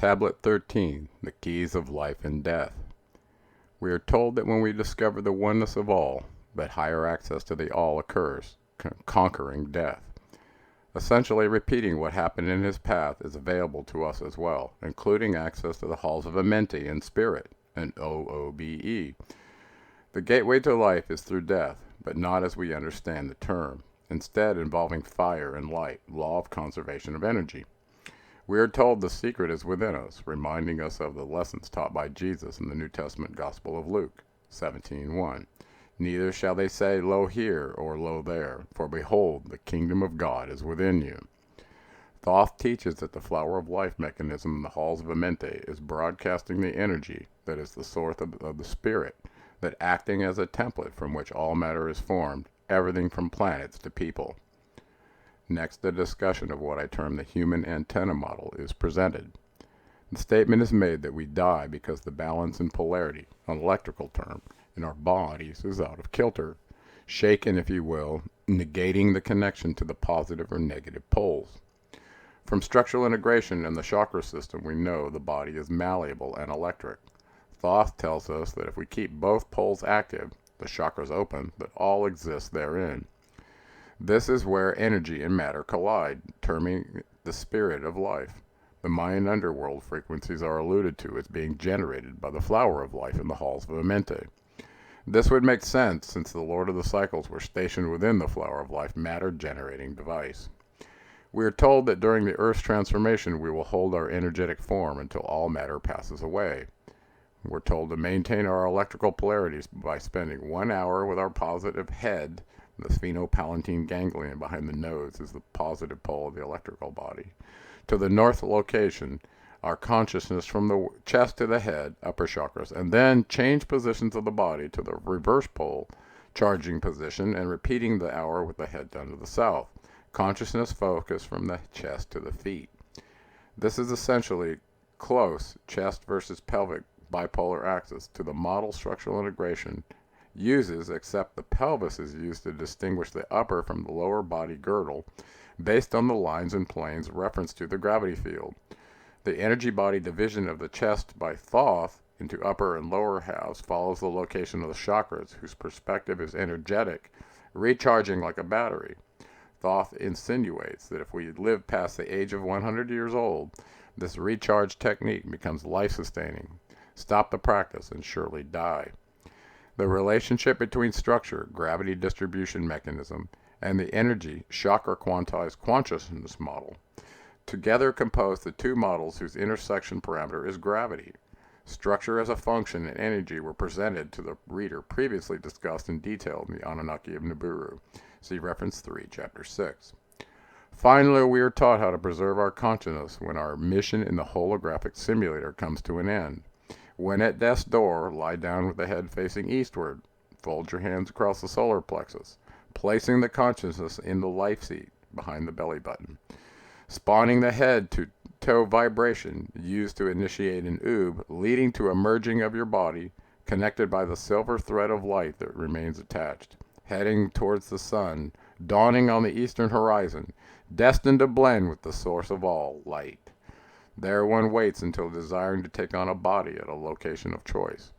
Tablet 13, The Keys of Life and Death. We are told that when we discover the oneness of all, that higher access to the all occurs, conquering death. Essentially repeating what happened in his path is available to us as well, including access to the halls of Amenti in spirit, and OOBE. The gateway to life is through death, but not as we understand the term, instead involving fire and light, law of conservation of energy. We are told the secret is within us, reminding us of the lessons taught by Jesus in the New Testament Gospel of Luke 17:1. Neither shall they say, Lo here, or Lo there, for behold, the kingdom of God is within you. Thoth teaches that the flower of life mechanism in the halls of Amenti is broadcasting the energy that is the source of the spirit, that acting as a template from which all matter is formed, everything from planets to people. Next, a discussion of what I term the human antenna model is presented. The statement is made that we die because the balance and polarity, an electrical term, in our bodies is out of kilter, shaken, if you will, negating the connection to the positive or negative poles. From structural integration in the chakra system, we know the body is malleable and electric. Thoth tells us that if we keep both poles active, the chakras open, that all exists therein. This is where energy and matter collide, terming the spirit of life. The Mayan underworld frequencies are alluded to as being generated by the flower of life in the halls of Amenti. This would make sense since the Lord of the Cycles were stationed within the flower of life matter-generating device. We are told that during the Earth's transformation we will hold our energetic form until all matter passes away. We're told to maintain our electrical polarities by spending 1 hour with our positive head. The sphenopalatine ganglion behind the nose is the positive pole of the electrical body. To the north location, our consciousness from the chest to the head, upper chakras, and then change positions of the body to the reverse pole, charging position, and repeating the hour with the head down to the south. Consciousness focus from the chest to the feet. This is essentially close chest versus pelvic bipolar axis to the model structural integration uses, except the pelvis is used to distinguish the upper from the lower body girdle based on the lines and planes referenced to the gravity field. The energy body division of the chest by Thoth into upper and lower halves follows the location of the chakras, whose perspective is energetic, recharging like a battery. Thoth insinuates that if we live past the age of 100 years old, this recharge technique becomes life-sustaining. Stop the practice and surely die. The relationship between structure, gravity distribution mechanism, and the energy, chakra quantized consciousness model, together compose the two models whose intersection parameter is gravity. Structure as a function and energy were presented to the reader previously discussed in detail in the Anunnaki of Nibiru. See reference 3, chapter 6. Finally, we are taught how to preserve our consciousness when our mission in the holographic simulator comes to an end. When at death's door, lie down with the head facing eastward. Fold your hands across the solar plexus, placing the consciousness in the life seat behind the belly button. Spawning the head to toe vibration used to initiate an oob, leading to a merging of your body, connected by the silver thread of light that remains attached. Heading towards the sun, dawning on the eastern horizon, destined to blend with the source of all, light. There one waits until desiring to take on a body at a location of choice,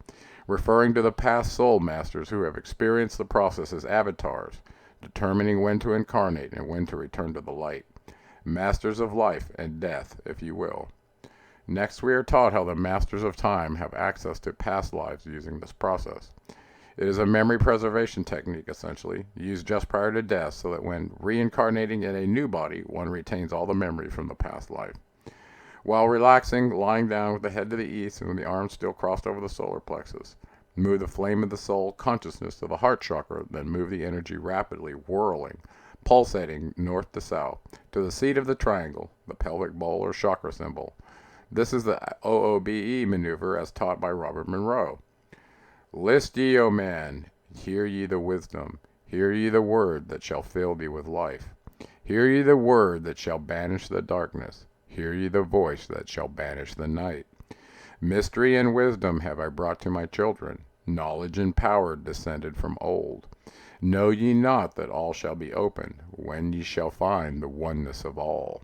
referring to the past soul masters who have experienced the process as avatars, determining when to incarnate and when to return to the light. Masters of life and death, if you will. Next, we are taught how the masters of time have access to past lives using this process. It is a memory preservation technique, essentially, used just prior to death so that when reincarnating in a new body, one retains all the memory from the past life. While relaxing, lying down with the head to the east and with the arms still crossed over the solar plexus, move the flame of the soul consciousness to the heart chakra, then move the energy rapidly, whirling, pulsating north to south, to the seat of the triangle, the pelvic bowl or chakra symbol. This is the OOBE maneuver as taught by Robert Monroe. List ye, O man, hear ye the wisdom, hear ye the word that shall fill thee with life. Hear ye the word that shall banish the darkness. Hear ye the voice that shall banish the night. Mystery and wisdom have I brought to my children, knowledge and power descended from old. Know ye not that all shall be open, when ye shall find the oneness of all.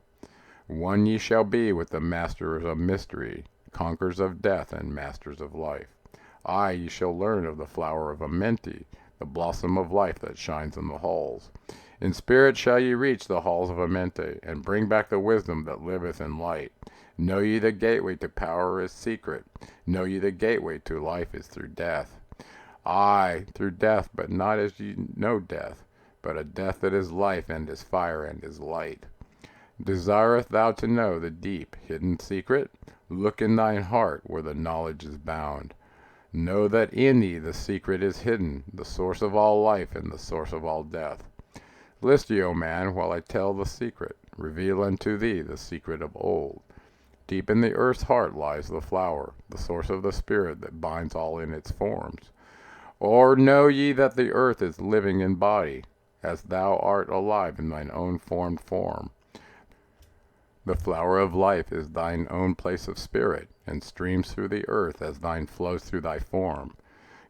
One ye shall be with the masters of mystery, conquerors of death and masters of life. Aye, ye shall learn of the flower of Amenti, the blossom of life that shines in the halls. In spirit shall ye reach the halls of Amenti, and bring back the wisdom that liveth in light. Know ye the gateway to power is secret. Know ye the gateway to life is through death. Aye, through death, but not as ye know death, but a death that is life and is fire and is light. Desireth thou to know the deep, hidden secret? Look in thine heart where the knowledge is bound. Know that in thee the secret is hidden, the source of all life and the source of all death. List ye, O man, while I tell the secret, reveal unto thee the secret of old. Deep in the earth's heart lies the flower, the source of the spirit that binds all in its forms. Or know ye that the earth is living in body, as thou art alive in thine own formed form. The flower of life is thine own place of spirit, and streams through the earth as thine flows through thy form,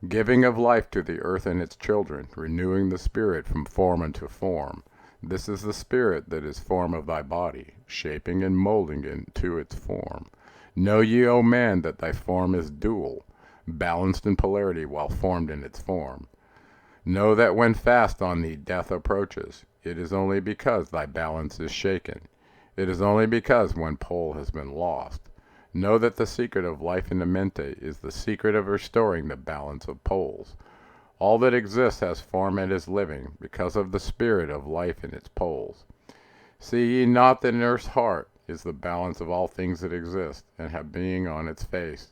giving of life to the earth and its children, renewing the spirit from form unto form. This is the spirit that is form of thy body, shaping and molding it to its form. Know ye, O man, that thy form is dual, balanced in polarity while formed in its form. Know that when fast on thee death approaches, it is only because thy balance is shaken. It is only because one pole has been lost. Know that the secret of life in the mente is the secret of restoring the balance of poles. All that exists has form and is living, because of the spirit of life in its poles. See ye not that in earth's heart is the balance of all things that exist, and have being on its face?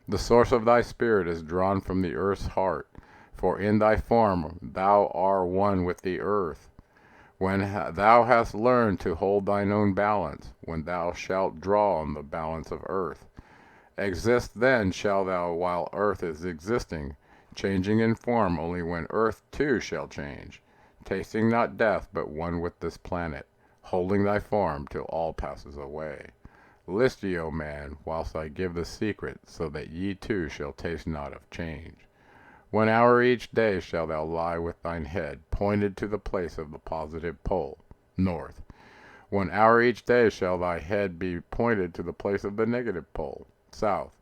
The source of thy spirit is drawn from the earth's heart, for in thy form thou art one with the earth. When thou hast learned to hold thine own balance, when thou shalt draw on the balance of earth, exist then shall thou while earth is existing, changing in form only when earth too shall change, tasting not death but one with this planet, holding thy form till all passes away. List ye, O man, whilst I give the secret, so that ye too shall taste not of change. 1 hour each day shalt thou lie with thine head pointed to the place of the positive pole, north. 1 hour each day shall thy head be pointed to the place of the negative pole, south.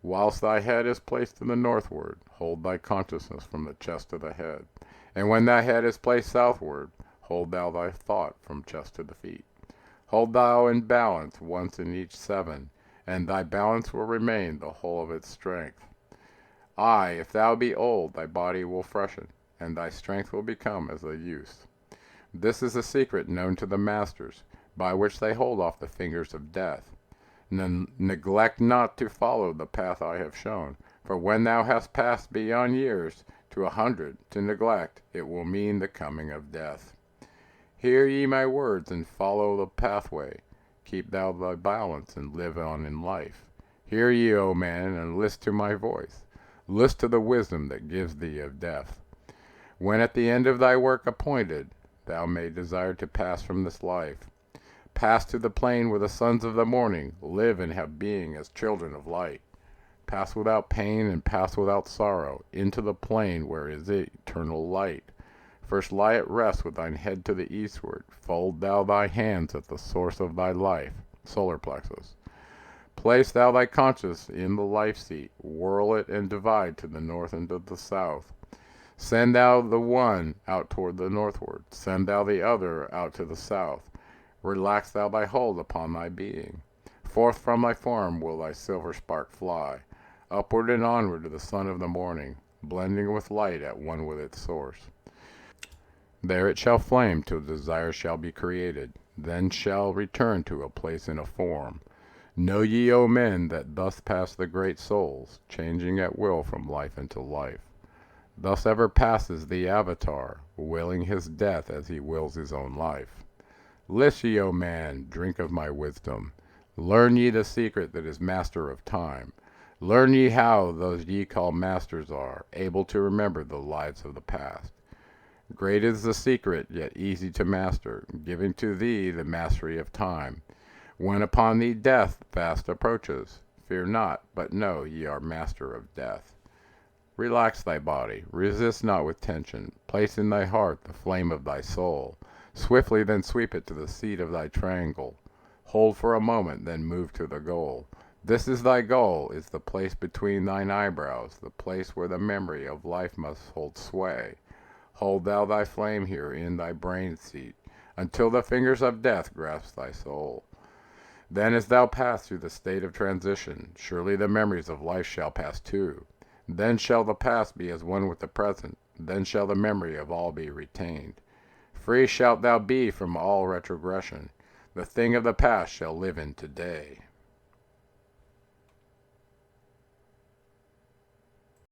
Whilst thy head is placed to the northward, hold thy consciousness from the chest to the head. And when thy head is placed southward, hold thou thy thought from chest to the feet. Hold thou in balance once in each 7, and thy balance will remain the whole of its strength. Aye, if thou be old, thy body will freshen, and thy strength will become as a youth. This is a secret known to the masters, by which they hold off the fingers of death. Neglect not to follow the path I have shown, for when thou hast passed beyond years to 100, to neglect, it will mean the coming of death. Hear ye my words, and follow the pathway. Keep thou thy balance, and live on in life. Hear ye, O man, and list to my voice. List to the wisdom that gives thee of death. When at the end of thy work appointed, thou may desire to pass from this life, pass to the plane where the sons of the morning live and have being as children of light. Pass without pain and pass without sorrow into the plane where is eternal light. First lie at rest with thine head to the eastward. Fold thou thy hands at the source of thy life, solar plexus. Place thou thy conscience in the life seat, whirl it and divide to the north and to the south. Send thou the one out toward the northward, send thou the other out to the south. Relax thou thy hold upon thy being. Forth from thy form will thy silver spark fly, upward and onward to the sun of the morning, blending with light at one with its source. There it shall flame till desire shall be created, then shall return to a place and a form. Know ye, O men, that thus pass the great souls, changing at will from life into life. Thus ever passes the Avatar, willing his death as he wills his own life. List ye, O man, drink of my wisdom. Learn ye the secret that is master of time. Learn ye how those ye call masters are, able to remember the lives of the past. Great is the secret, yet easy to master, giving to thee the mastery of time. When upon thee death fast approaches, fear not, but know ye are master of death. Relax thy body, resist not with tension, place in thy heart the flame of thy soul, swiftly then sweep it to the seat of thy triangle. Hold for a moment, then move to the goal. This is thy goal, is the place between thine eyebrows, the place where the memory of life must hold sway. Hold thou thy flame here in thy brain seat, until the fingers of death grasp thy soul. Then as thou pass through the state of transition, surely the memories of life shall pass too. Then shall the past be as one with the present, then shall the memory of all be retained. Free shalt thou be from all retrogression. The thing of the past shall live in today.